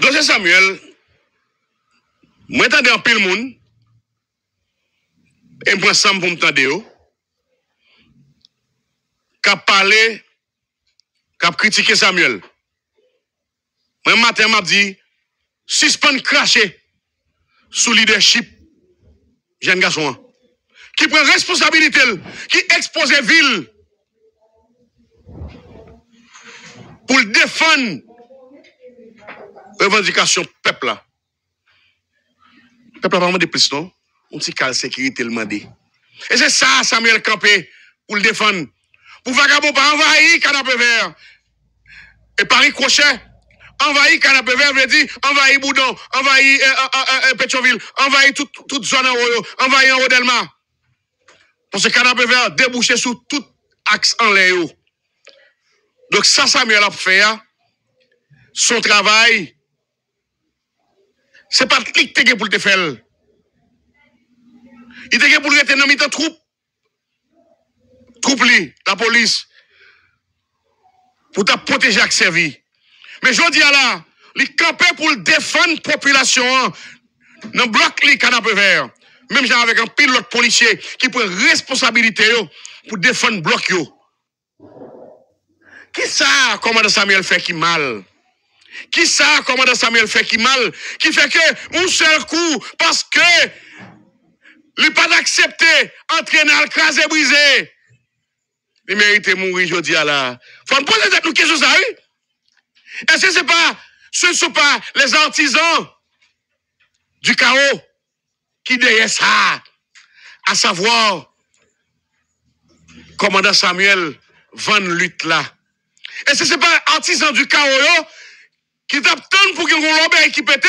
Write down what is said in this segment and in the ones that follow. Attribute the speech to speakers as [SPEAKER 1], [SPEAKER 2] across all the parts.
[SPEAKER 1] Dossier Samuel, moi j'entends en pile monde, et je prends ça pour m'entendre, qui parlé, qui critiqué Samuel. Moi, matin, m'a dit, suspend cracher sous leadership, jeune garçon, qui prend responsabilité, qui expose ville pour défendre revendication peuple là. Peuple pas demandé plus non, on dit quelle sécurité le demander. Et c'est ça Samuel Campé pour le défendre. Pour vagabond pas envahir canapé vert. Et Paris Crochet envahir canapé vert veut dire envahir Boudon, envahir Pétionville, envahir toute zone en haut, envahir en Rodelma. Parce que canapé vert débouché sur tout axe en l'air. Donc ça Samuel a fait son travail. C'est pas clic te pour te faire. Il te pour être dans mi-temps troupe li, la police pour te protéger avec servi. Mais je dis là, il campé pour défendre la population dans bloc li canapé vert. Même genre avec un pilote policier qui prend responsabilité pour défendre bloc yo. Qui ça commandant Samuel fait qui mal? Qui ça, commandant Samuel fait qui mal? Qui fait que, un seul coup, parce que, il n'a pas accepté, entraîner, craser, briser. Il mérite de mourir, je dis à la. Faut me poser cette question, ça, oui? Est-ce que ce ne sont pas les artisans du chaos qui derrière ça? À savoir, commandant Samuel, vend lutte là. Est-ce que ce n'est pas artisans du chaos, qui t'attendent pour qu'il y ait un lobby qui pète,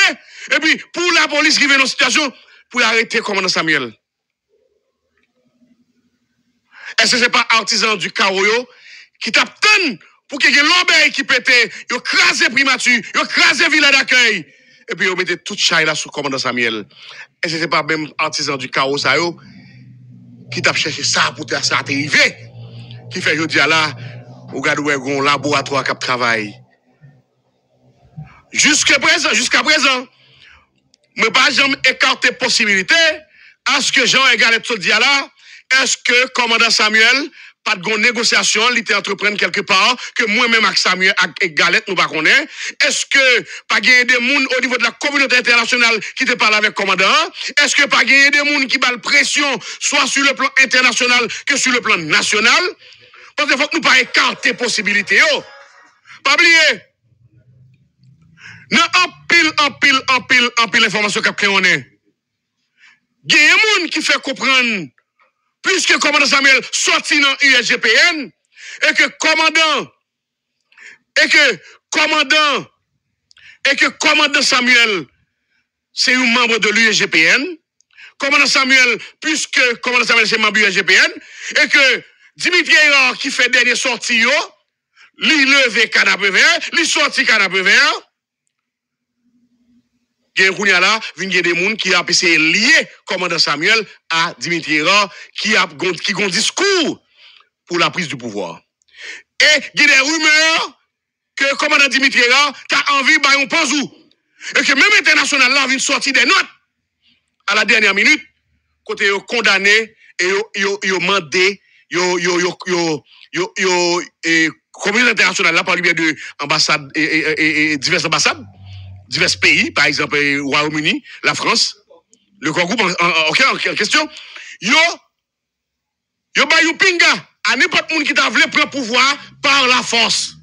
[SPEAKER 1] et puis pour la police qui vient dans la situation, pour arrêter le commandant Samuel. Est-ce que ce n'est pas artisan du chaos qui t'attendent pour qu'il y ait un lobby qui pète, ils crasent primature, ils crasent villa d'accueil, et puis ils mettent toute chaille là sous le commandant Samuel. Est-ce que ce n'est pas même artisan du chaos ça, qui t'a cherché ça pour ça arriver, qui fait, je dis là, regarde où est un laboratoire qui travaille. Jusqu'à présent, je ne pas jamais écarter possibilité à ce que Jean Egalet se dit là, est-ce que commandant Samuel, pas de négociation, il était entreprendre quelque part, que moi-même avec Samuel et Egalet, nous ne connaissons pas. Est-ce que pas gagner des gens au niveau de la communauté internationale qui te parle avec commandant? Est-ce que pas gagner des gens qui battent pression, soit sur le plan international que sur le plan national? Parce qu'il faut que nous pas écarter possibilité. Pas oublier. Non, en pile information qu'a on est. Il y a des gens qui fait comprendre, puisque commandant Samuel sorti dans USGPN, et que commandant Samuel, c'est un membre de l'USGPN, commandant Samuel, puisque commandant Samuel c'est membre de l'USGPN, et que Dimitri Héron qui fait dernier sortie, lui levé canapé vert, lui sorti canapé vert, il y a des gens qui ont essayé de lier commandant Samuel à Dimitri Héron qui a un discours pour la prise du pouvoir. Et il y a des rumeurs que commandant Dimitri Héron a envie de un panzou. Et que même international là vient sortir des notes à la dernière minute, côté condamné et yo mandé communauté internationale là par le biais de ambassades et diverses ambassades. Divers pays, par exemple, le Royaume-Uni, la France, le Congo, en question, yo pinga à n'importe qui qui t'a voulu prendre pouvoir par la force.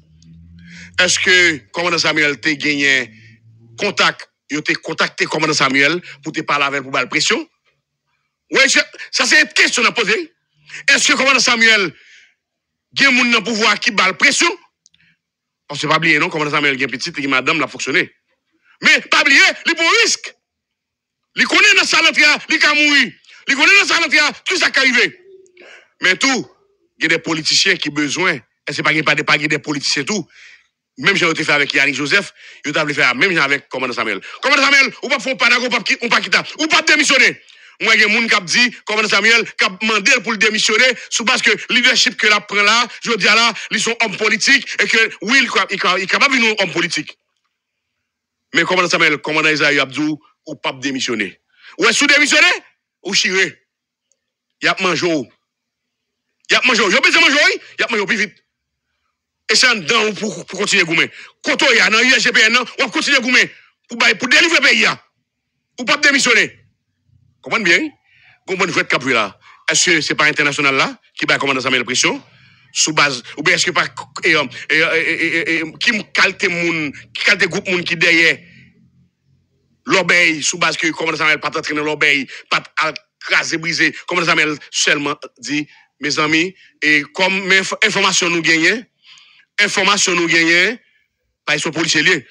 [SPEAKER 1] Est-ce que commandant Samuel t'a gagné contact, yo t'a contacté commandant Samuel pour te parler avec pour la pression? Oui, ça c'est une question à poser. Est-ce que commandant Samuel gagne moun dans pouvoir qui bat pression? On ne sait pas oublier, non, commandant Samuel gagne petit et madame l'a fonctionné. Mais, pas oublier, il prend risque. Il connaît dans sa lantria, il va mourir. Il connaît dans sa lantria, tout ça qui arrive. Mais tout, il y a des politiciens qui ont besoin. Et ce n'est pas des politiciens tout. Même j'ai été fait avec Yannick Joseph, il a fait même avec commandant Samuel. Commandant Samuel, ou pas faire un panago, ou pas quitter, ou pas démissionner. Moi, il y a des gens qui ont dit, commandant Samuel, qui a demandé pour le démissionner, sous parce que le leadership que la prend là, je dis là, ils sont hommes politiques, et que oui, il est capable de nous hommes politiques. Mais commandant Isaïe Abdou, ou pas démissionner. Ou est-ce que démissionner? Ou chiré? Y a mangé. Y a mangé. Yo besoin manger, y a mangé plus vite. Et c'est un dedans pour continuer à goumer. Quand on y a dans l'USGPN, on va continuer à goumer pour délivrer le pays. Ou pas démissionner. Comprenez bien? Comprenez vous êtes capé là. Est-ce que c'est pas international là qui va commander Samuel pression sous base ou bien est-ce que pas qui calte moun qui calte groupe moun qui derrière l'obéi sous base que commandant Samuel pas entraîner l'obéi pas craser briser commandant Samuel seulement dit mes amis et comme information nous gagnons par son policier lié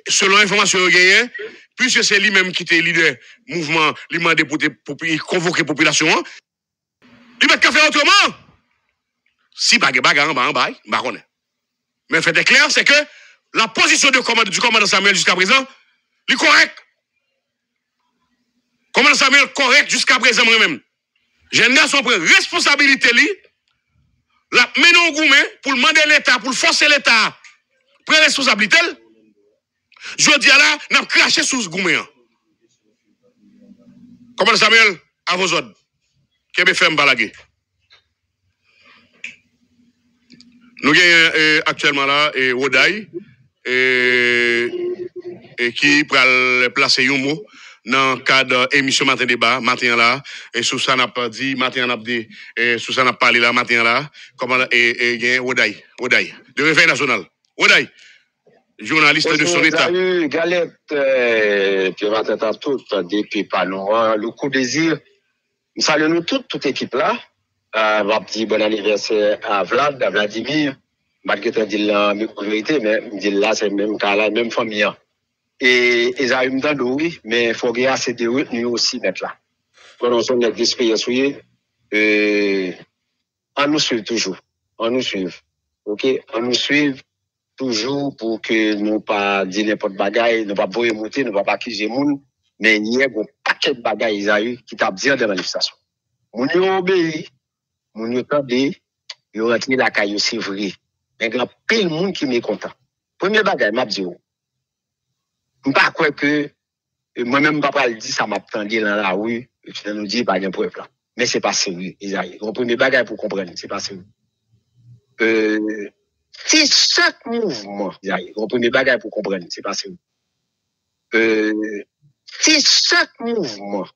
[SPEAKER 1] selon information nous gagnons puisque c'est lui-même qui était leader mouvement lui mandé pour convoquer population il va faire autrement si bagarre en bas mais le fait est clair c'est que la position du commandant Samuel jusqu'à présent est correcte. Commandant Samuel correct jusqu'à présent moi-même. Jeune garçon prend responsabilité la mener au goumen pour demander l'État, pour forcer l'État. Prend responsabilité. Je dis là, n'a craché sous ce goumen. Commandant Samuel, à vos ordres. Qu'est-ce que fait m'balaguer? Nous avons actuellement là Woday qui peut placer un mot dans le cadre de l'émission Matin Débat, matin là, et sous ça n'a pas dit, matin n'a pas dit, et sous ça n'a pas parlé là, matin là, comment et Woday, de Réveil National. Woday, journaliste de son État.
[SPEAKER 2] Salut, Galette, puis matin à tout, depuis Panon, le coup désir. Nous saluons toute équipe là. Va petit bon anniversaire à Vlad, à Vladimir. Malgré que tu dis la vérité, mais dis là, c'est même cas là, même famille. Et ils ont eu temps oui, mais il faut qu'il y ait assez de retenue aussi mettre là. Quand on sonne l'expérience, on nous suit toujours. On nous suit. OK? On nous suit toujours pour que nous pas dire n'importe bagaille, nous pas boyer monter, nous pas accuser moun, mais il y a un paquet de bagailles ils ont eu qui t'a dit dans la manifestation. Moun yo obéi. Moun yo tande, yo rentre la caillou, c'est vrai. Mais il y a plein de monde qui m'est content. Premier bagage, m'a dit, je ne pas croire que moi-même, papa le dit, ça m'a tendu dans la rue, et tu nous dis, pas de preuve là. Mais c'est pas sérieux, Isaïe. Le premier bagage pour comprendre, c'est pas sérieux. C'est chaque mouvement, Isaïe. Le premier bagage pour comprendre, c'est pas sérieux. C'est chaque mouvement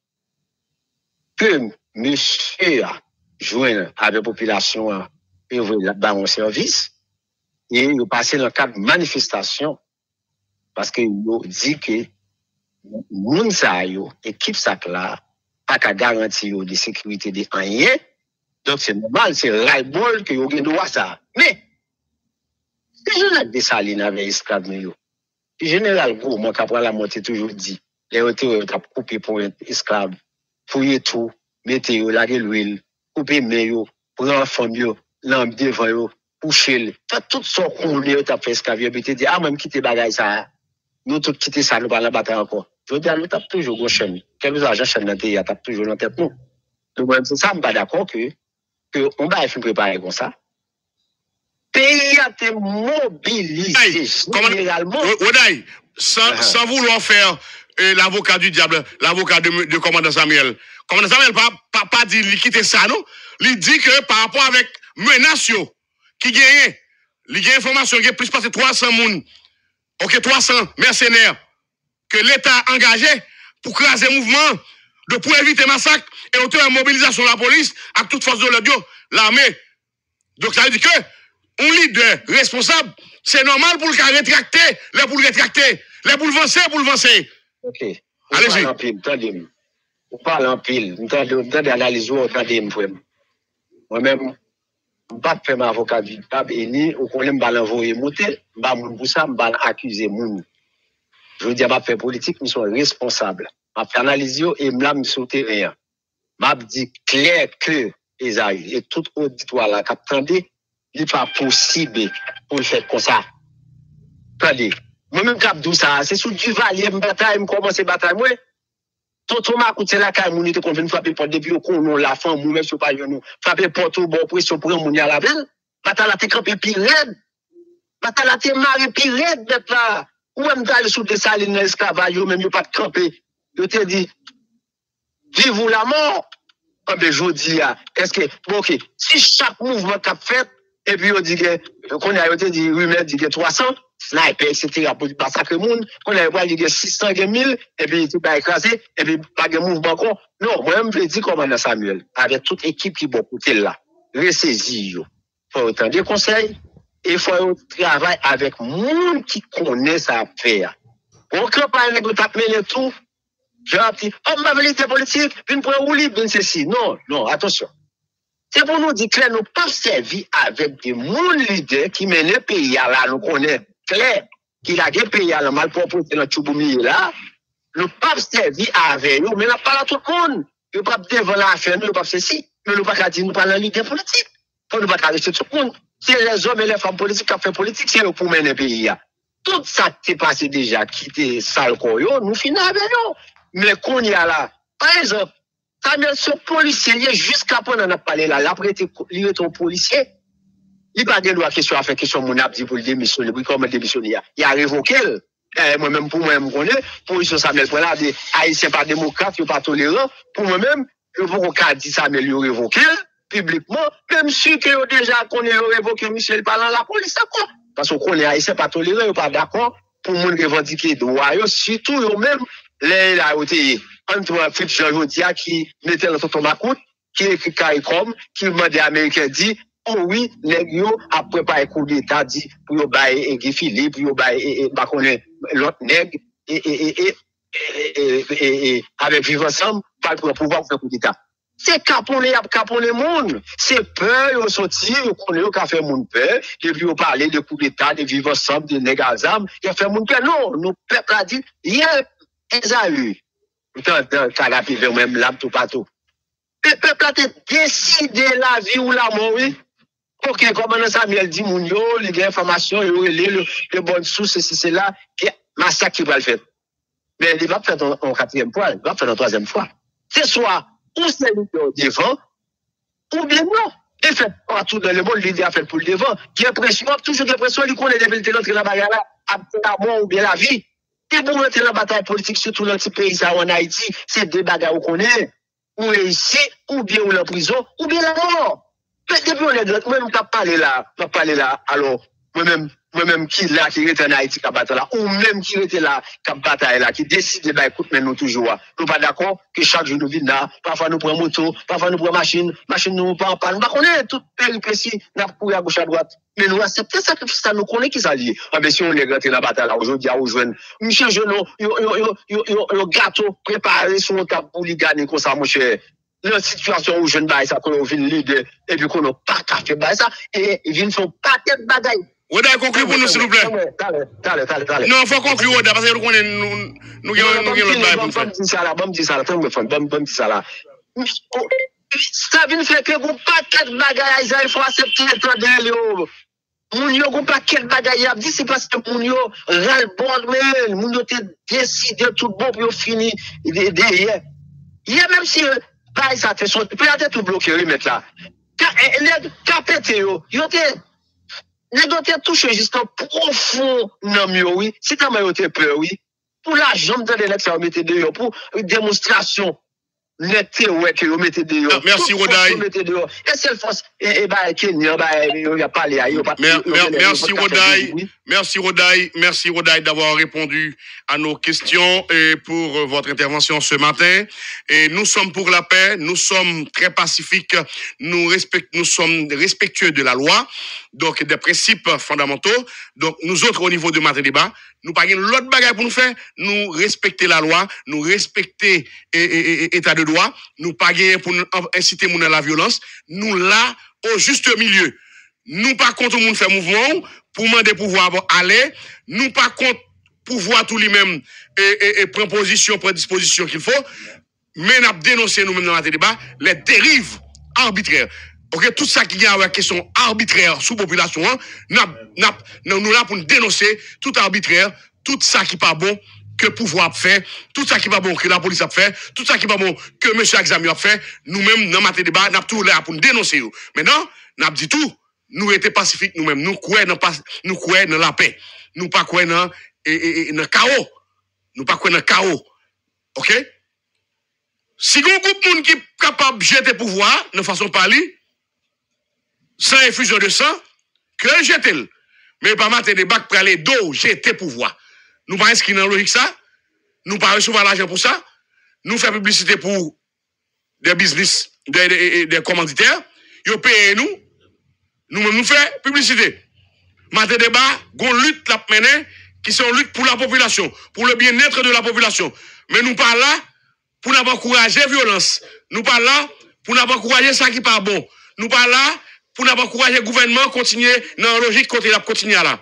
[SPEAKER 2] que monsieur a joindre avec la population et là-bas en service et il passé dans le cadre de manifestation parce qu'il dit que moun sa yo équipe ça là pas qu'à garantir de sécurité de rien donc c'est normal c'est ras-le-bol que yo gen droit ça mais le général Dessalines avec esclave yo le général Gros moi qu'après la montée toujours dit les autorités ont coupé pour esclave fouiller tout mettez yo la l'huile couper mais yo prendre femme yo lampe devant yo coucher tout son qu'on t'a fait esclavier puis te dit ah même quitter bagaille ça nous tout quitter ça nous pas la bataille encore je dis nous tape toujours gros chaîne quelques agents chaîne dans pays tape toujours dans tête nous donc même c'est ça on pas d'accord que on va faire préparer comme ça pays a été mobilisé généralement
[SPEAKER 1] Woday sans vouloir faire l'avocat du diable l'avocat de commandant Samuel commandant Samuel pas dit quitter ça non il dit que par rapport avec menace qui gagne il y a information qu'il y a plus de 300 moun OK 300 mercenaires que l'État a engagé pour craser le mouvement pour éviter massacre et autour de mobilisation de la police avec toute force de l'ordre l'armée donc ça veut dire que un leader responsable c'est normal pour le rétracter les pour le rétracter les pour le vancer
[SPEAKER 2] OK
[SPEAKER 1] allez-y
[SPEAKER 2] on parle en pile on tente d'analyser moi-même je ne pas faire mon avocat du diable et ni au problème de l'envoyer monter, je ne pas accuser moun. Je veux dire, je faire politique, nous sommes responsables. Je faire analyser et je me sur terrain. Je dis clair que Esaïe et tout auditoire là, qui attendait, il n'est pas possible pour le faire comme ça. Attendez, moi-même, je ça, c'est sous du valier, je bataille, commence à bataille, moi. Toto m'a coûté la caille, moun te convenu frapper porte depuis au con la femme moun même sur pas genou frapper porte au bon pression pour moun ya la belle bataille la te campé pire raide bataille la te maré pire raide là ou même d'aller sous des salines dans l'esclavage, même yo pas de camper. Yo te dit, vive ou la mort. Ah ben, je dis, est-ce que, bon, ok, si chaque mouvement qu'a fait, et puis on dit que, qu'on a dit, rumeur dit que 300, sniper, etc., pour massacrer le monde, qu'on a dit que 600, 1000, et puis tu vas écraser, et puis pas de mouvement encore. Non, moi-même, je dis, commandant Samuel, avec toute équipe qui va côté là, ressaisir, faut autant de conseils, et il faut travailler avec monde qui connaît sa affaire. On campagne, on tape les tout. Genre, oh, ma vérité politique, une pour ou libre, une ceci. Non, non, attention. C'est pour nous dire que nous pas servi avec des monde leaders qui mènent le pays à là, nous connaissons clair, qui a des pays à la mal proposé dans Tchouboumi là. Nous pas servi avec nous, mais nous pas là tout le monde. Nous pas devant l'affaire, nous pas ceci. Mais nous pas dire nous pas dans leader politique. Nous pas arrêter tout le monde. C'est les hommes et les femmes politiques qui font politique, c'est eux pour mener le pays. Tout ça qui est passé déjà, qui était sale, nous finissons avec nous. Mais qu'on y a là, par exemple, Samuel, ce policier, jusqu'à pendant on a parlé là, après, il est un policier, il n'a pas de droit à question à faire question mon abdi pour le démissionner, pour comment démissionner. Il a révoqué, moi-même, pour moi-même, je connais, position Samuel, pour là, des Haïtiens pas démocrates, ils pas tolérants, pour moi-même, je veux qu'on dise Samuel, il a révoqué, publiquement, même si que déjà qu'on a révoqué Michel parlant la police, quoi. Parce qu'on est Haïtien pas tolérant, ils pas d'accord, pour nous revendiquer droit, surtout eux-mêmes, les là Antoine Fitzgerald qui mettait dans son macoute, qui écrit CARICOM, qui demandait à l'Américain dit, oh oui, les gars, après pas un coup d'État, dit, pour y bailler Guy Philippe, pour y bailler, l'autre nègre, et avec vivre ensemble, pas pour pouvoir faire coup d'État. C'est caponner le monde. C'est peur, ils sortir, ils connaissent, ils fait monde peur, et puis ils parler de coup d'État, de vivre ensemble, de nègres à âme, ils fait monde peur. Non, nos peuples a dit, il y a Esaü, t'as la pive même là, tout partout. Le peuple a décidé la vie ou la mort, oui. Ok, comme Samuel dit, il y a des informations, il y a les bonnes sources, c'est là, qui massacre qui va le faire. Mais il va faire en quatrième fois, il va faire en troisième fois. C'est soit, ou c'est lui devant, ou bien non. Et fait partout dans le monde, l'idée a fait pour le devant. Qui est pression, toujours des pressions, il connaît des l'entrée dans la bagarre là, après la mort ou bien la vie. Et pour rentrer dans la bataille politique, surtout dans le petit pays, ça, en Haïti, c'est deux bagarres qu'on connaît. Ou ici, ou bien ou la prison, ou bien la mort. Depuis on est là, moi-même, pas parler là, alors, moi-même, qui là, qui était en Haïti, qui a battu là, ou même qui était là, qui a battu là, qui décide, bah, écoute, mais nous toujours, nous pas d'accord, que chaque jour nous vîmes là, parfois nous prenons moto, parfois nous prenons machine nous pas en panne, bah, on est tout péripétie, n'a pas couru à gauche à droite. Mais nous acceptons ça, ça nous connaît qui ça dit. Ah, mais si on est rentré dans la bataille là, aujourd'hui, à rejoindre, Michel Genon, yo gâteau préparé sur le table pour lui gagner, comme ça, mon cher. La situation où je ne baille ça, qu'on vient leader, et puis qu'on n'a pas qu'à faire baille ça, et ils viennent faire paquet de bagaille.
[SPEAKER 1] Oda, conclue pour nous, s'il vous plaît.
[SPEAKER 2] Allez.
[SPEAKER 1] Non, il faut conclure, Oda, parce que nous avons l'autre baille pour faire.
[SPEAKER 2] Bon, dis ça là. Ça vient faire que vous paquet de bagaille, il faut accepter de l'eau. Moun yo gon paquet de bagaille a dit c'est parce que moun yo ras le bord mais moun yo te décidé tout bon pour finir derrière. Il y a même si bah ça te sont peut-être tout bloqué remettre là. Les capété yo te les doté touché jusqu'à profond non mieux oui. Si t'as mal te peur oui. Pour la jambe de l'élection mettez dehors pour démonstration. Merci
[SPEAKER 1] Rodaï. Merci Rodaï d'avoir répondu à nos questions et pour votre intervention ce matin. Et nous sommes pour la paix, nous sommes très pacifiques, nous sommes respectueux de la loi, donc des principes fondamentaux. Donc nous autres au niveau de Matin Débat, nous pas l'autre bagaille pour nous faire, nous respecter la loi, nous respecter état de droit, nous pas pour inciter moun à la violence, nous là au juste milieu. Nous pas contre moun faire mouvement pour demander pouvoir aller, nous pas contre pouvoir tout lui-même et prendre position, prendre disposition qu'il faut, mais nous dénoncer nous-mêmes dans le débat les dérives arbitraires. OK, tout ça qui vient avec question arbitraire sous population, nous là pour nous dénoncer tout arbitraire, tout ça qui pas bon que le pouvoir fait, tout ça qui pas bon que la police a fait, tout ça qui pas bon que M. Exami a fait, nous-mêmes dans Matin Débat, nous tout là pour nous dénoncer. Maintenant, nous dit tout, nous étions pacifiques nous-mêmes, nous croyons dans la paix, nous pas croyons dans dans chaos. Nous pas dans chaos. OK? Si un groupe de monde qui est capable de jeter pouvoir de façon parler, sans effusion de sang, que jeter. Mais pas mater des bacs pour aller d'eau, jeter pouvoir. Nous pas inscrire dans la logique ça. Nous pas recevoir l'argent pour ça. Nous faire publicité pour des business, des commanditaires. Ils payent nous. Nous-mêmes nous faisons publicité. Matin débat, gon lutte la mener, qui sont lutte pour la population, pour le bien-être de la population. Mais nous pas là pour n'encourager la violence. Nous pas là pour n'encourager ça qui pas bon. Nous pas là pour n'encourager le gouvernement à continuer dans la logique côté la continuer là.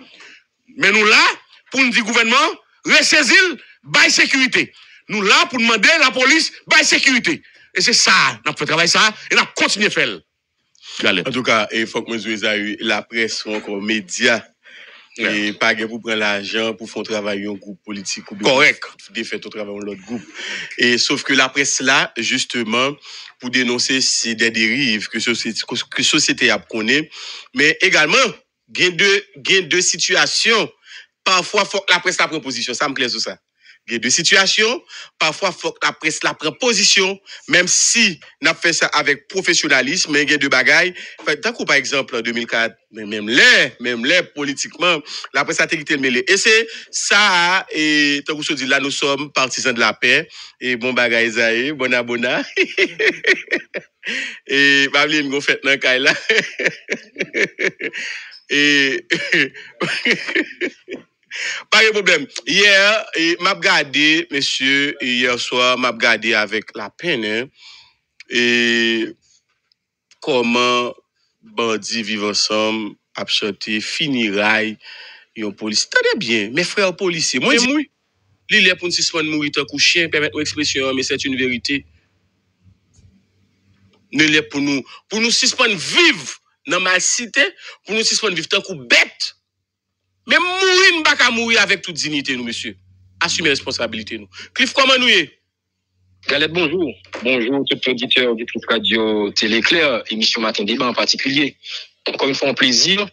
[SPEAKER 1] Mais nous là pour nous dire gouvernement ressaisir bail sécurité. Nous là pour demander la police bail sécurité. Et c'est ça, nous fait travail ça et nous continuer à faire.
[SPEAKER 3] En tout cas, il faut que nous ayons la presse ou encore médias. Et pas pour prendre l'argent pour faire travailler un groupe politique ou
[SPEAKER 1] correct
[SPEAKER 3] de faire tout travail dans l'autre groupe. Et sauf que la presse là, justement, pour dénoncer ces dérives que société a connaît, mais également gain de situations. Parfois, faut que la presse la prenne position. Ça me plaît sur ça. Il y a deux situations. Parfois, il faut que la presse la prenne position, même si on a fait ça avec professionnalisme, mais il y a deux bagailles. Tant que, par exemple, en 2004, même là, politiquement, la presse a été le mêlé. Et c'est ça, et tant que je dis là, nous sommes partisans de la paix, et bon bagaille, Zaïe, bon abonna. Et, Babline, nous fait dans le là. Et, pas de problème. Hier, m'a regardé, monsieur, hier soir, m'a regardé avec la peine, hein, et comment bandits vivent ensemble, a chanté, finiraille, et en police. Tenez bien, mes frères policiers, moi, dis, l'île est pour nous suspendre mourir tant que chien, permettre une expression, mais c'est une vérité. L'île est pour nous suspendre vivre dans ma cité, pour nous suspendre vivre tant que bête. Mais mourir, nous pas mourir avec toute dignité, nous, monsieur. Assumez responsabilité, nous. Cliff, comment nous y?
[SPEAKER 2] Galette, bonjour. Bonjour, tout auditeur du Cliff Radio Téléclair, émission Matin Débat en particulier. Encore une fois, un plaisir,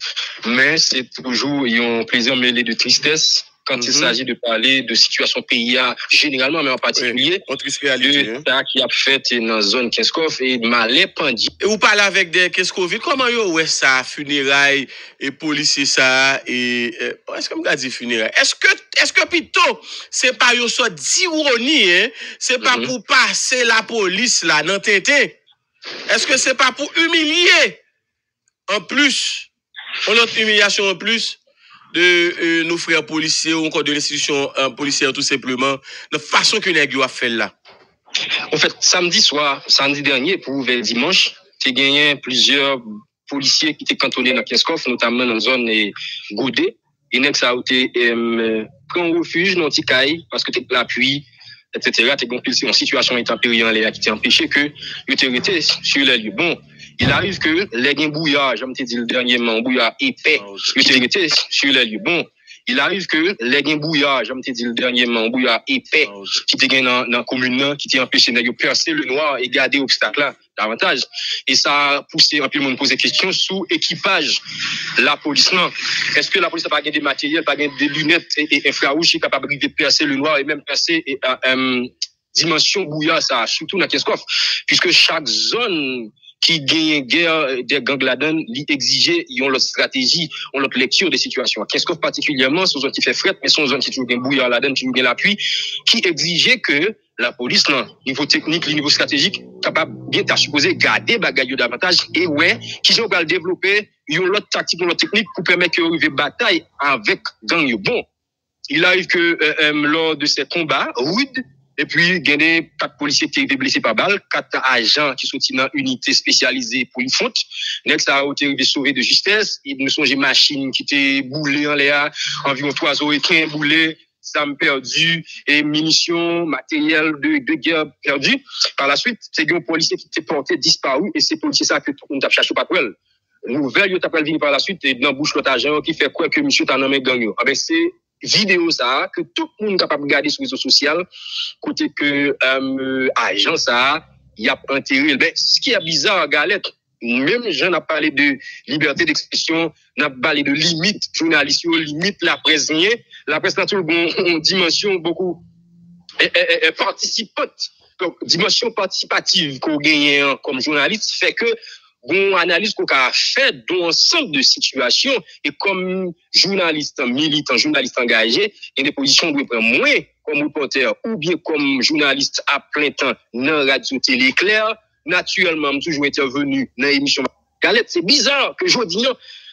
[SPEAKER 2] mais c'est toujours un plaisir mêlé de tristesse quand il s'agit de parler de situation pays généralement, mais en particulier de ça qui a fait dans la zone Kinskov et Malais Pandi.
[SPEAKER 3] Et vous parlez avec des Kinskov, comment vous ça, funérailles et policiers ça, et est-ce que vous avez dit funérailles? Est-ce que plutôt, c'est pas une sorte d'ironie, hein? C'est pas pour passer la police là, dans Tintin? Est-ce que c'est pas pour humilier en plus, on a une humiliation en plus de nos frères policiers ou encore de l'institution policière tout simplement, de façon que les gars a fait là?
[SPEAKER 2] En fait, samedi dernier, pour vers dimanche, tu as gagné plusieurs policiers qui étaient cantonnés dans Kinskov, notamment dans la zone Goudé. Et ça a été pris en refuge dans Tikaï parce que tu as l'appui, etc. Tu as une situation intempérieure qui t'a empêché que tu étais sur les lieux. Bon, il arrive que les gens bouillards, j'aime te dire dernièrement, bouillard épais, tu étais sur les lieux. Bon, il arrive que les gens bouillards, j'aime te dire dernièrement, bouillard épais, qui étaient dans la commune, qui t'ont empêché de percer le noir et garder l'obstacle là, davantage. Et ça a poussé un peu le monde poser des questions sous équipage la police là. Est-ce que la police n'a pas des matériels, pas des lunettes et infrarouges qui sont capables de percer le noir et même percer dimension bouillard ça, surtout dans Kinskov, puisque chaque zone qui gagne guerre des gangs là-dedans, li exiger, ils ont leur stratégie, ont leur lecture des situations. Kinskov particulièrement, c'est une zone qui fait fret, mais c'est une zone qui toujours gagne bouillard là-dedans, qui gagne l'appui, qui exigeait que la police, là, niveau technique, niveau stratégique, capable bien t'as supposé garder bagaille davantage, et ouais, qui sont pas développer, ils ont l'autre tactique, l'autre technique pour permettre qu'ils arrivent bataille avec gang. Bon, il arrive que, lors de ces combats rudes, et puis, il y a des 4 policiers qui étaient blessés par balle, 4 agents qui sont dans une unité spécialisée pour une faute. Next, ça a été sauvé de justesse. Et nous sommes des machines qui étaient boulées en l'air, environ 3 heures et 15 boulées, ça me perdu, et munitions, matériel de guerre perdu. Par la suite, c'est un policier qui était porté disparu, et c'est policier ça que tout le monde a cherché pas pour elle. Nouvelle, il a venir par la suite, et dans bouche l'autre agent qui fait quoi que monsieur t'a nommé gang. Avec ces vidéos ça, que tout le monde est capable de regarder sur les réseaux sociaux, côté que agent ça, il a enterré. Ben, ce qui est bizarre, Galette,
[SPEAKER 4] même j'en ai parlé de liberté d'expression, on a parlé de limite journalistique, limite la presse. La presse n'a toujours une dimension beaucoup participante. Donc, dimension participative qu'on gagne comme journaliste fait que bon analyse qu'on a fait d'un ensemble de situations et comme journaliste militant, journaliste engagé, il y a des positions de prendre moins comme reporter ou bien comme journaliste à plein temps dans la radio télé claire. Naturellement, j'ai toujours intervenu dans l'émission Galette. C'est bizarre que je dis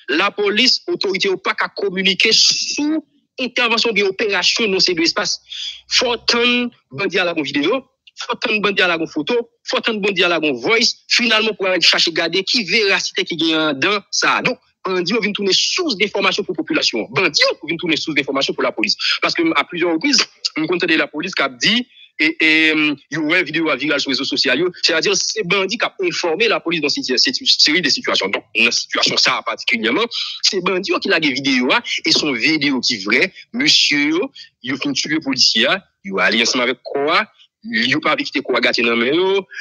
[SPEAKER 4] la police, autorité ou pas qu'à communiquer sous intervention de opération dans ces deux espaces. Faut tant bandit à la vidéo, faut tant bandit à la photo, faut tant bandit à la voice, finalement pour aller chercher garder qui véracité qui gagne dans ça. Donc bandit vient tourner source d'information pour la population. Bandit vient tourner source d'information pour la police parce que à plusieurs reprises, on compte de la police qui a dit il y a une vidéo à viral sur les réseaux sociaux, c'est-à-dire c'est bandit qui a informé la police dans cette série de situations. Donc, dans cette situation ça particulièrement, c'est bandit qui a des vidéos et son vidéo qui est vrai, monsieur, il a fait tuer policier, il a allé ensemble avec quoi, il a pas quitté quoi gâter dans main,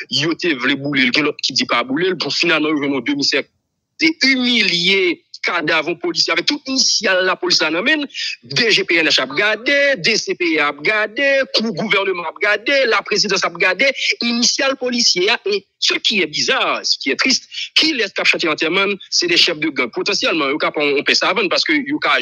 [SPEAKER 4] il a voulu bouler, l'autre qui dit pas bouler, bon finalement en 2007, c'est humilié cadavre policier avec tout initial la police en amène DGPNH a regardé DCP a regardé le gouvernement a regardé la présidence a regardé initial policier et ce qui est bizarre ce qui est triste qui laisse cap chantier entièrement c'est des chefs de gang potentiellement on peut ça avant parce que yo ka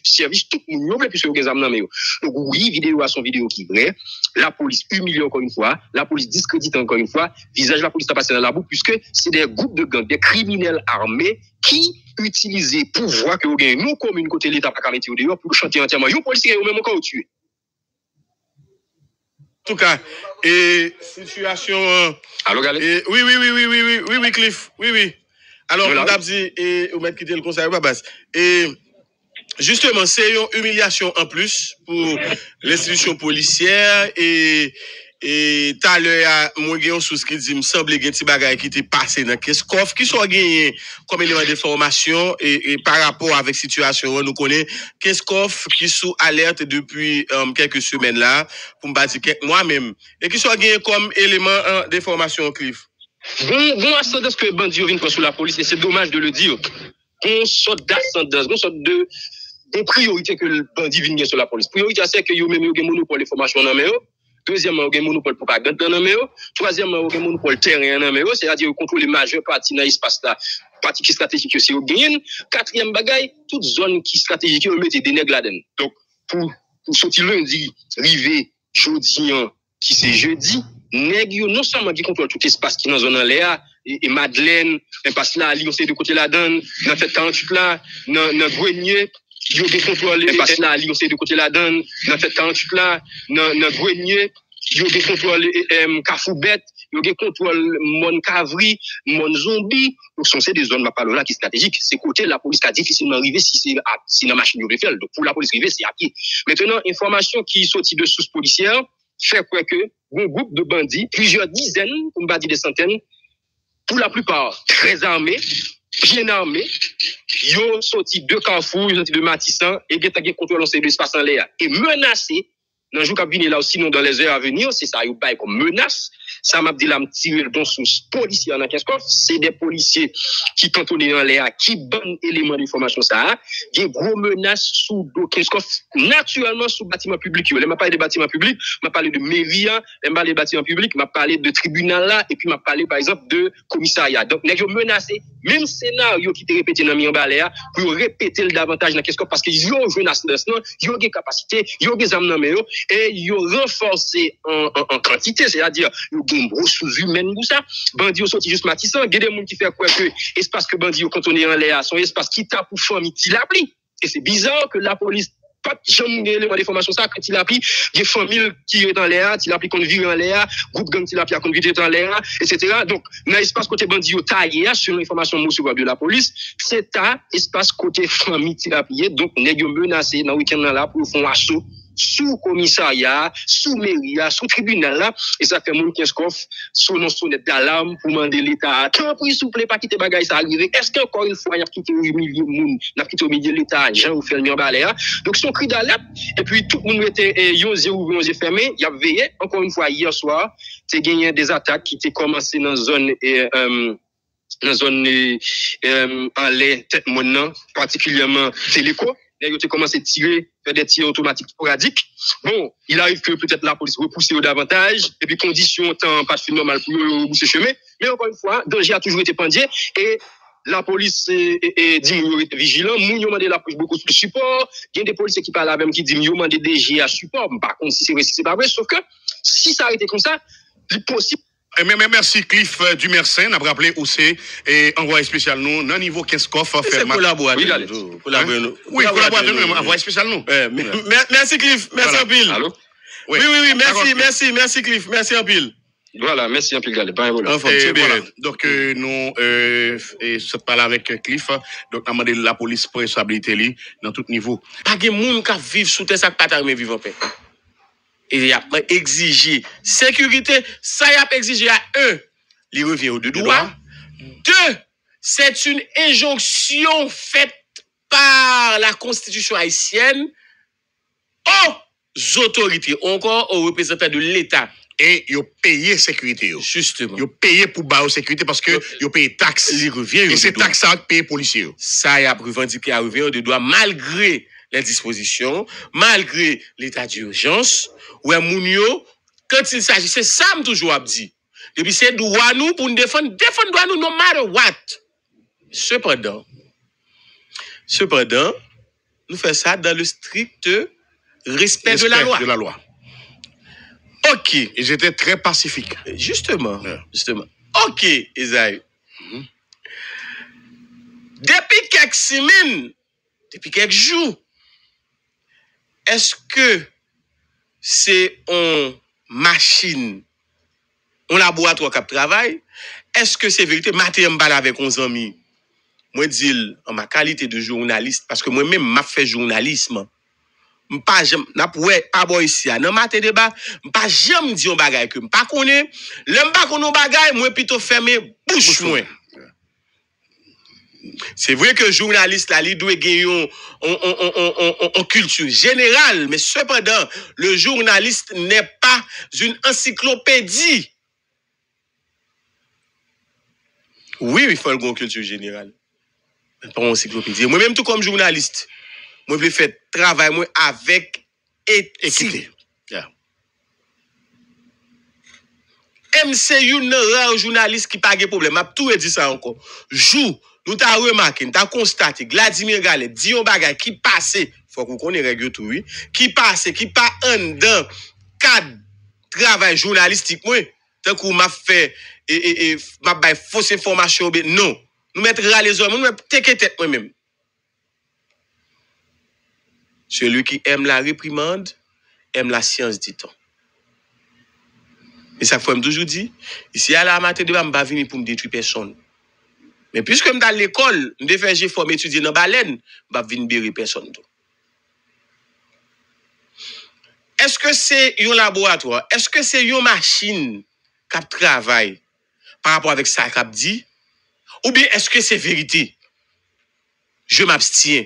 [SPEAKER 4] service tout le monde plus que des âmes donc oui vidéo à son vidéo qui est vrai la police humilie encore une fois la police discrédite encore une fois visage de la police a passé dans la boue puisque c'est des groupes de gang des criminels armés qui utiliser pouvoir que vous gagnez nous comme une côté l'État pas mettre dehors pour chanter entièrement yo policier ou même encore tuer.
[SPEAKER 3] En tout cas et situation
[SPEAKER 4] allô Galet
[SPEAKER 3] oui Cliff oui alors on a dit et on met quitter le conseil Babas et justement c'est une humiliation en plus pour l'institution policière et tout à l'heure moi j'ai un sous qui dit me semble qu'il y a des bagages qui étaient passés dans qu'est-ce coffre qui sont gagnés comme élément d'information et par rapport avec situation nous connaît qu'est-ce coffre qui sont alerte depuis quelques semaines là pour me bâtir moi même et qui sont gagnés comme élément d'information Cliff
[SPEAKER 4] bon ascendance que bandit vient sur la police et c'est dommage de le dire on sorte d'ascendance on sorte de priorité que le bandit vient sur la police priorité c'est que yo même yo gen monopole d'information dans main. Deuxièmement, il y a un monopole pour propagande dans le méo. Troisièmement, il y a un monopole terrain dans le méo, c'est-à-dire contrôler la majeure partie dans l'espace là, partie qui stratégique c'est au gain. Quatrième bagaille, toute zone qui stratégique on mettre des nègres là-dedans. Donc pour sortir lundi, rivé jeudi qui c'est jeudi, nèg non seulement qui contrôle tout espace qui dans zone en l'air et Madeleine, impasse là, li on c'est de côté là-dedans, dans fait 48 là, dans grenier yo des contrôles parce là li on c'est de côté là dedans dans fait 48 là dans grenier yo des contrôles Kafoubet yo des contrôles mon Kavri mon Zombie donc c'est des zones pas là qui stratégique c'est côté la police qui difficilement arriver si dans machine yo fait donc pour la police arriver c'est à pied maintenant information qui sorti de sources policières fait quoi que un groupe de bandits plusieurs dizaines pour pas dire des centaines pour la plupart très armés bien armés, yo sorti de Carrefour, yo sorti de Matissan, et gen contrôle de l'espace en l'air. Et menacé, dans le jour qui vient là aussi, non dans les heures à venir, c'est ça, yo bail comme menace. Ça m'a dit là, me tirer le don sous policiers en Keskov, c'est des policiers qui cantonnent dans l'air, qui donnent éléments d'information ça. Des gros menaces sous Keskov, naturellement sous bâtiment public. Je m'a parlé de bâtiment public, m'a parlé de mairie, m'a parlé de bâtiment public, m'a parlé de tribunal là, et puis m'a parlé par exemple de commissariat. Donc, nèg yo menacé, même scénario qui était répété dans Mian Balea, pour répéter le davantage dans Keskov, parce que yo joué dans yo des capacités, yo des âmes dans yo, et yo renforcé en quantité, c'est-à-dire, yo gen gros sous-humaine ou ça. Bandi yo sorti juste Matissan, gen des moun qui fait quoi que espace que bandi yo contourné en l'air, son espace qui t'a pour famille ti la pli. Et c'est bizarre que la police pas jamais l'élément d'information ça quand il a pris des familles qui est en l'air, il a pris qu'on vit en l'air, groupe gang qui l'a pris qu'on vit en l'air, etc. Donc dans l'espace côté bandi yo taillé sur l'information moussou de la police, c'est un espace côté famille qui l'a pris donc nèg yo menacé dans week-end là pour faire un assaut sous commissariat, sous mairie, sous tribunal là, et ça fait moun Keskov sous non sonnette d'alarme pour demander l'État. Tant pis s'il vous plaît pas quitter bagay ça arriver. Est-ce qu'encore une fois y a quitté humilier moun, n'a quitté au milieu de l'État, Jean ou fait le balai. Donc son cri d'alerte et puis tout le monde était yo yeux fermé, y a veillé encore une fois hier soir, c'est gagné des attaques qui étaient commencé dans zone dans la zone en l'air, tête mon particulièrement Téléco. Ils ont commencé à tirer, faire des tirs automatiques sporadiques. Bon, il arrive que peut-être la police repousse davantage, et puis conditions temps pas de normal pour ce chemin. Mais encore une fois, danger a toujours été pendier, et la police dit nous être vigilant, nous demandé la police beaucoup de support. Il y a des policiers qui parlent avec même qui disent nous demandé DG à support. Par contre, si c'est pas vrai, sauf que si ça a été comme ça, c'est possible.
[SPEAKER 1] Merci Cliff Dumersin, on a rappelé où c'est et envoyé spécial nous dans niveau 15 coffres
[SPEAKER 3] C'est collaborateur.
[SPEAKER 1] Oui, collaborateur nous envoyé spécial nous.
[SPEAKER 3] Merci Cliff, merci en pile.
[SPEAKER 4] Allô?
[SPEAKER 3] Oui, merci Cliff, merci en pile.
[SPEAKER 4] Voilà, merci un peu Galé, pas un problème.
[SPEAKER 1] Voilà. Donc nous se parle avec Cliff, donc on a demandé la police pour responsabilité li dans tout niveau.
[SPEAKER 3] Pas de monde qui vivent sous terre ça pas mais vivre en paix. Et il y a exigé sécurité, ça y a exigé à un, il revient au deux droits. Deux, c'est une injonction faite par la Constitution haïtienne aux autorités, encore aux représentants de l'État.
[SPEAKER 1] Et ils ont payé sécurité.
[SPEAKER 3] Justement.
[SPEAKER 1] Ils ont payé pour la sécurité parce que ils ont payé taxes.
[SPEAKER 3] Il revient
[SPEAKER 1] et ces taxes ça payé policiers.
[SPEAKER 3] Ça y a revendiqué à revient de droit malgré les dispositions, malgré l'état d'urgence. Ouais, Mounio, quand il s'agit, c'est ça me toujours dit. Depuis c'est droit nous pour nous défendre droit nous no matter what. Cependant, nous faisons ça dans le strict respect de la loi. Ok.
[SPEAKER 1] Ils étaient très pacifiques.
[SPEAKER 3] Justement. Ok, Isaïe. Depuis quelques semaines, depuis quelques jours, est-ce que c'est une machine, un laboratoire qui travaille? Est-ce que c'est vérité? Matin, je parle avec 11 amis. Moi, je dis, en ma qualité de journaliste, parce que moi-même, je fais journalisme. Je ne pas pas ici, dans matin débat, je ne pas jamais dire un bagage que je ne connais pas. Je ne pas connais un bagage, moi, plutôt fermer bouche. C'est vrai que le journaliste, là, il doit gagner en culture générale, mais cependant, le journaliste n'est pas une encyclopédie. Oui, il faut une culture générale. Mais pas une encyclopédie. Moi-même, tout comme journaliste, moi, je fais travail moi, avec équité. Yeah. MCU n'est un journaliste qui n'a pas de problème. Je tout dit ça encore. Joue. Nous t'avons remarqué, nous t'avons constaté, Vladimir Galet dit un bagage qui passe, faut qu'on connaisse règle tout, oui, qui passe, qui pas en dans cadre travail journalistique, moi, tant qu'on m'a fait, m'a bail fausse information, non, nous mettre les hommes, nous mettre tête moi-même. Celui qui aime la réprimande, aime la science du temps. Et ça faut toujours dire, ici à la matin de bas, je venir pour me détruire personne. Mais puisque je suis dans l'école, je vais faire forme étudier dans baleine, je vais venir bérer personne. Est-ce que c'est un laboratoire? Est-ce que c'est une machine qui travaille par rapport avec ça qu'a dit? Ou bien est-ce que c'est vérité? Je m'abstiens.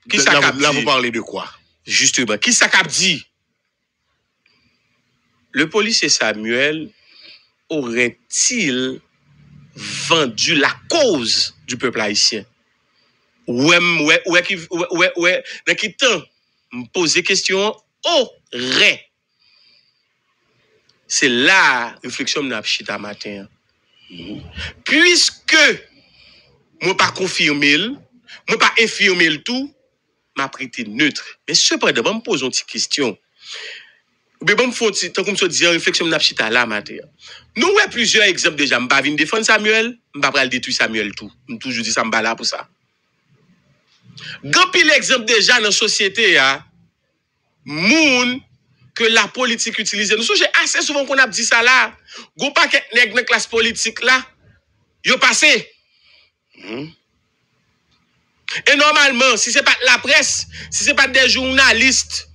[SPEAKER 1] Qui ça qu'a dit? Là, vous parlez de quoi?
[SPEAKER 3] Justement, qui ça qu'a dit? Le policier Samuel aurait-il vendu la cause du peuple haïtien? Ouais, dans qui temps me poser question, aurait. C'est la réflexion que je chita matin. Puisque moi pas confirmer, moi pas infirmer le tout, m'a prêté neutre. Mais cependant, je me pose une petite question. Mais bon, tant comme ça dit, réflexion n'a pas là matin. Nous avons plusieurs exemples déjà. Je ne vais pas venir défendre Samuel, je ne vais pas détruire Samuel tout. Je toujours dit ça, je ne vais pas là pour ça. Grand pile exemple déjà dans la société, moun que la politique utilise. Nous sommes assez souvent qu'on a dit ça là. Go paquet nèg dans classe politique là, yo passé. Et normalement, si c'est pas la presse, si c'est pas des journalistes,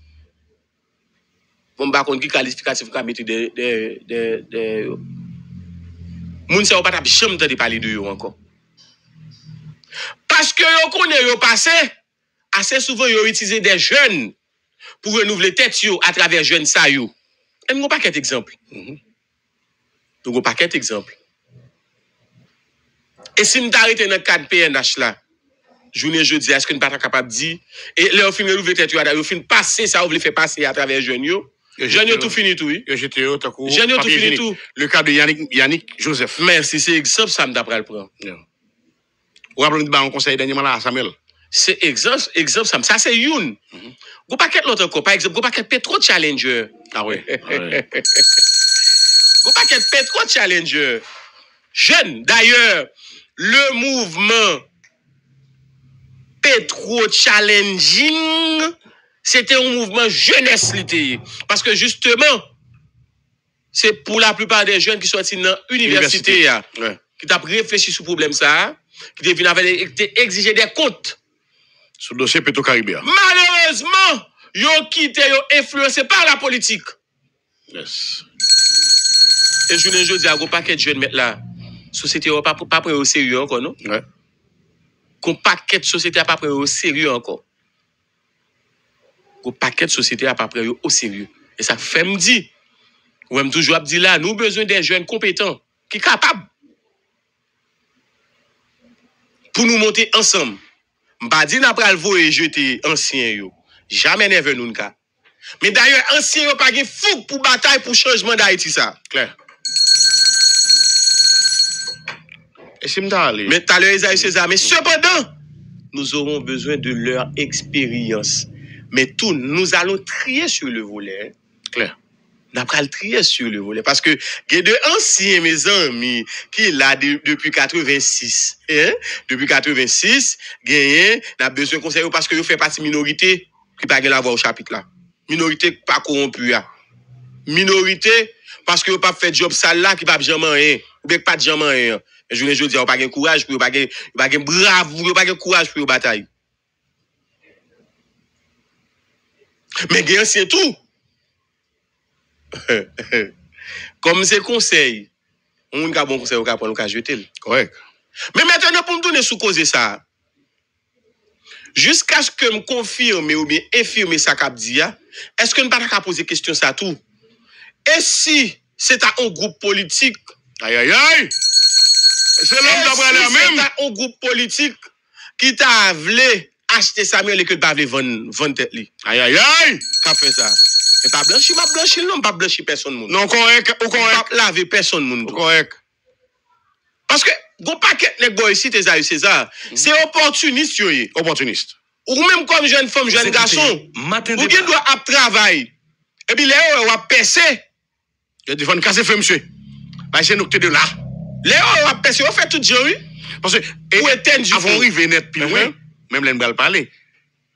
[SPEAKER 3] on va contre qui qualificatif qu'a mettre des moun ça pas jamais de parler de yo encore. Parce que yo connaît yo passé, assez souvent yo utiliser des jeunes pour renouveler tête yo à travers jeunes ça yo. Et nous pas qu'un exemple. Nous pas qu'un exemple. Et si nous arrêtons dans le cadre PNH là, journée jeudi, est-ce que nous ne sommes pas capables de dire, et là, on finit l'ouvrir tête, on finit passer ça, on veut faire passer à travers jeunes. Jeunes tout fini tout, oui.
[SPEAKER 1] Jeunes
[SPEAKER 3] tout fini tout.
[SPEAKER 1] Le cas de Yannick Joseph.
[SPEAKER 3] Merci, c'est exemple ça, d'après le prendre.
[SPEAKER 1] Ou après, nous avons un conseil dernièrement là, Samuel.
[SPEAKER 3] C'est exemple ça. Ça, c'est une. Vous pas qu'être l'autre encore. Par exemple, vous pas qu'être Petro Challenger.
[SPEAKER 1] Ah oui.
[SPEAKER 3] Vous pas qu'être Petro Challenger. Jeune. D'ailleurs, le mouvement Petro Challenging, c'était un mouvement jeunesse littéraire. Parce que justement, c'est pour la plupart des jeunes qui sont sortis dans l'université, qui t'a réfléchi sur le problème ça, qui t'ont exigé des comptes.
[SPEAKER 1] Sur le dossier Petro-Caribéen.
[SPEAKER 3] Malheureusement, ils ont quitté, ils ont influencé par la politique.
[SPEAKER 1] Yes.
[SPEAKER 3] Et je ne dis à un paquet de jeunes mettre là. Société n'a pas pris au sérieux encore, non?
[SPEAKER 1] Ouais.
[SPEAKER 3] Qu'on paquet de société n'a pas pris au sérieux encore. Qu'on paquet de société n'a pas pris au sérieux. Et ça fait me dire, ou même toujours dire là, nous avons besoin des jeunes compétents, qui sont capables. Pour nous monter ensemble. Je ne dis pas dire après le voyer jeter ancien yo. Jamais ne veut nous cas. Mais d'ailleurs, ancien yo pas de fou pour bataille pour changement d'Haïti ça.
[SPEAKER 1] Clair. Et si m'd'aller.
[SPEAKER 3] Mais tout à l'heure, Isaïe César. Mais cependant, nous aurons besoin de leur expérience. Mais tout, nous allons trier sur le volet.
[SPEAKER 1] Clair.
[SPEAKER 3] Nous allons trier sur le volet. Parce que, il y a de anciens, mes amis, qui là depuis 86. Hein? Depuis 86, nous avons besoin de conseils parce que vous faites partie minorité qui n'a pas la voix au chapitre là. Minorité pas corrompue. Minorité parce que vous pas fait job sale là qui pas jamais rien. Ou bien pas de jamais rien. Et je dis, vous pas de courage pour pas de brave, vous pas de courage pour bataille. Mais gain c'est tout. Comme c'est conseil, on a bon conseil au cas pour nous jeter.
[SPEAKER 1] Correct.
[SPEAKER 3] Mais maintenant pour nous donner sous cause ça. Jusqu'à ce que me confirme ou bien infirme ça qu'a dit, est-ce que nous pas qu'à poser question ça tout? Et si c'est un groupe politique,
[SPEAKER 1] aïe aïe aïe. C'est l'homme d'après la même.
[SPEAKER 3] C'est un groupe politique qui t'a voulu acheter Samuel et que pas voulu vendre tête li.
[SPEAKER 1] Aïe aïe aïe.
[SPEAKER 3] Qu'a fait ça? Et pas blanchi, m'a blanchi non, pas blanchi personne moun.
[SPEAKER 1] Non correct, ou correct.
[SPEAKER 3] Pas laver personne moun.
[SPEAKER 1] Correct.
[SPEAKER 3] Parce que gon paquet nèg boy ici Isaïe César, c'est opportuniste yo.
[SPEAKER 1] Opportuniste.
[SPEAKER 3] Ou même comme jeune femme, jeune garçon, ou bien doit à travail. Et puis là on va percer.
[SPEAKER 1] Je dis faut casser feu monsieur. Bah c'est nous de là.
[SPEAKER 3] Là on va percer, on fait tout dire oui.
[SPEAKER 1] Parce que avant arriver net plus loin, même les m'bral parler.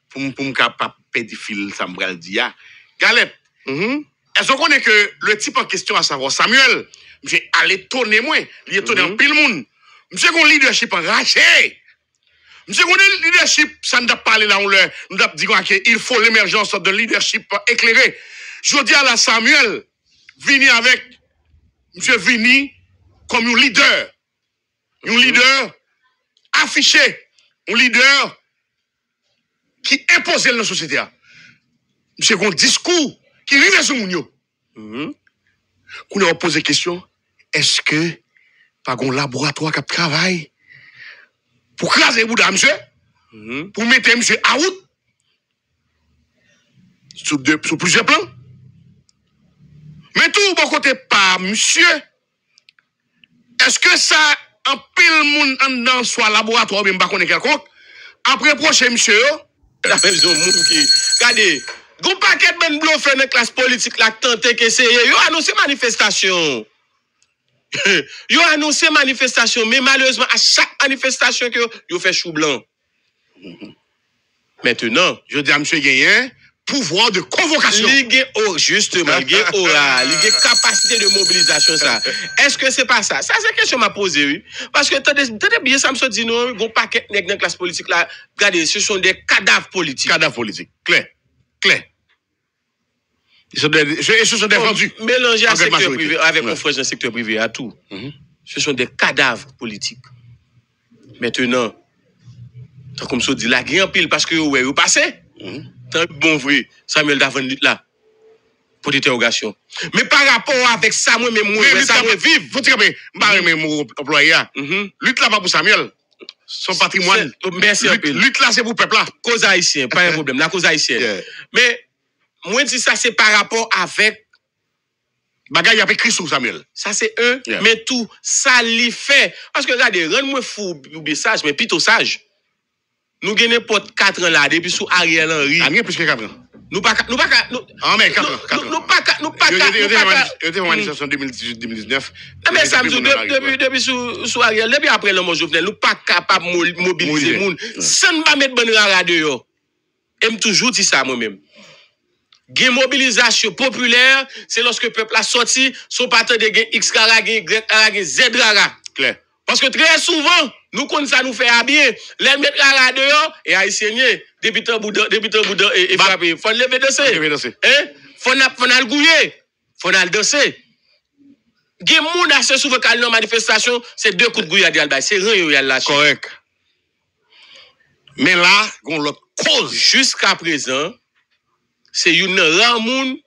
[SPEAKER 1] Pour me capable perdre fil ça m'bral dire. Galette. Est-ce qu'on connaît que le type en question à savoir Samuel, monsieur allait étonner moi, il étonne en pile monde. Monsieur qu'on leadership enragé. Monsieur qu'on leadership ça ne doit pas parler là on nous doit dire qu'il faut l'émergence d'un leadership éclairé. Je dis à la Samuel Vini avec monsieur Vini comme un leader. Un leader affiché, un leader qui impose dans la société. Monsieur qu'on discours qui rive sur moun. Qu'on a posé question, est-ce que pas un laboratoire qui travaille pour craser Bouddha, monsieur, pour mettre monsieur out sur plusieurs plans? Mais tout bon côté pas, monsieur, est-ce que ça en pile moun dans soit laboratoire ou bien pas connaît quelconque après prochain monsieur
[SPEAKER 3] la même zone moun qui regardez gon paquet ben bluff dans classe politique la tenter que c'est yo annoncé manifestation. Yo annoncé manifestation mais malheureusement à chaque manifestation que yo fait chou blanc. Maintenant,
[SPEAKER 1] je dis à monsieur Gagné pouvoir de convocation.
[SPEAKER 3] Justement, ligue capacité de mobilisation ça. Est-ce que c'est pas ça? Ça c'est question m'a posé oui. Parce que t'as bien ça me so dit non, gon paquet nèg dans classe politique là, regardez, ce sont des cadavres politiques.
[SPEAKER 1] Cadavres politiques. Clair. Ils sont défendus.
[SPEAKER 3] Mélangés à secteur privé avec conférence dans le secteur privé à tout. Ce sont des cadavres politiques. Maintenant, comme ça dit la gagne en pile parce que ouais, vous passez. Tant bon vrai, Samuel Davon là. Pour d'interrogation. Mais par rapport avec ça, moi-même, ça me vive.
[SPEAKER 1] Faut dire que même employé. Lutte là pas pour Samuel. Son patrimoine.
[SPEAKER 3] Merci un peu.
[SPEAKER 1] Lutte là c'est pour peuple là.
[SPEAKER 3] Cause haïtienne, pas un problème. La cause haïtienne. Mais moi dis ça c'est par rapport avec
[SPEAKER 1] bagay y a écrit sur Samuel.
[SPEAKER 3] Ça c'est un, mais tout ça l'y fait. Parce que regardez, rendre-moi fou ou bien sage, mais plutôt sage. Nous gagnons n'importe 4 ans là depuis sous Ariel Henry.
[SPEAKER 1] Rien plus que 4 ans.
[SPEAKER 3] Nous pas
[SPEAKER 1] ah mais 4 ans.
[SPEAKER 3] Nous pas
[SPEAKER 1] il était en manifestation 2018-2019.
[SPEAKER 3] Mais ça me dit depuis sous Ariel, depuis après le mot Jovenel, nous pas capable de mobiliser monde. Ça ne pas mettre bonne radio. Et me toujours dit ça moi-même. Gen mobilisation populaire, c'est lorsque le peuple a sorti son parti de gen X rara, gen Y rara, gen Z rara.
[SPEAKER 1] Clair.
[SPEAKER 3] Parce que très souvent, nous connaissons ça nous fait habiller. Les mettre rara dehors et haïtien débutant boudin et frapper. Faut lever danser. Hein? Faut le gouiller. Faut le danser. Gen moun assez souvent quand dans manifestation, c'est 2 coups de gouille à dire c'est rien yo yal lâché.
[SPEAKER 1] Correct. Mais là, on l'autre cause
[SPEAKER 3] jusqu'à présent, c'est une rare moun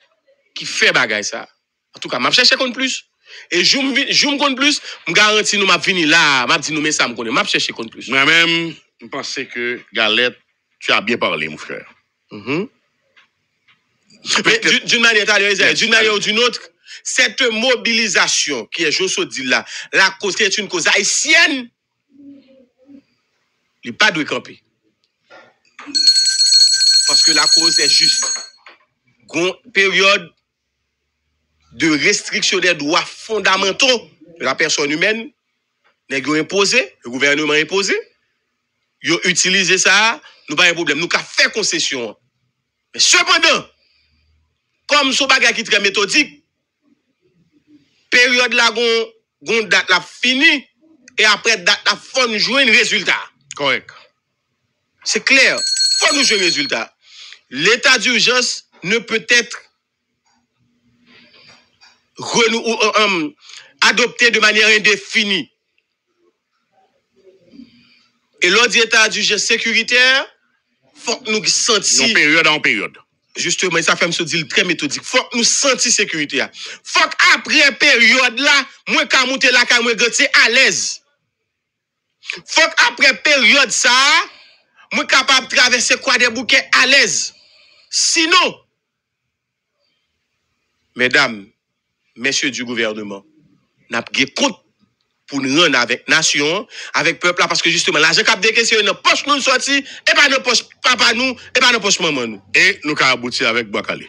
[SPEAKER 3] qui fait bagay ça. En tout cas, m'a chercher compte plus. Et je me compte plus, me garantis nous m'a fini là, m'a dit nous mais ça me connaît, m'a chercher compte plus.
[SPEAKER 1] Moi-même, je pense que Galette, tu as bien parlé mon frère.
[SPEAKER 3] Mais d'une manière ou d'une autre, cette mobilisation qui est Josso dit là, la cause qui est une cause haïtienne, il pas de camper. Parce que la cause est juste. Une période de restriction des droits fondamentaux de la personne humaine, nèg imposé, le gouvernement imposé, ils utilisé ça, nous pas un problème, nous avons fait concession. Mais cependant, comme ce bagage qui est très méthodique, période là, gon date la fini, et après date la faut nous jouer un résultat.
[SPEAKER 1] Correct.
[SPEAKER 3] C'est clair, faut nous jouer un résultat. L'état d'urgence ne peut être adopté de manière indéfinie. Et lors de l'état d'urgence sécuritaire, faut que nous sentions.
[SPEAKER 1] Période en période.
[SPEAKER 3] Justement, ça fait me dire très méthodique. Faut que nous sentions sécurité. Faut qu'après période là, moi quand monter là, quand moi gâter à l'aise. Faut qu'après période ça, moi capable de traverser quoi des bouquets à l'aise. Sinon, mesdames, messieurs du gouvernement, n'a pas compte pour nous rendre avec nation, avec peuple là, parce que justement, l'argent cap des questions dans poche nous sorti, et pas dans poche papa nous, et pas dans poche maman nous.
[SPEAKER 1] Et nous avons abouti avec Boakale.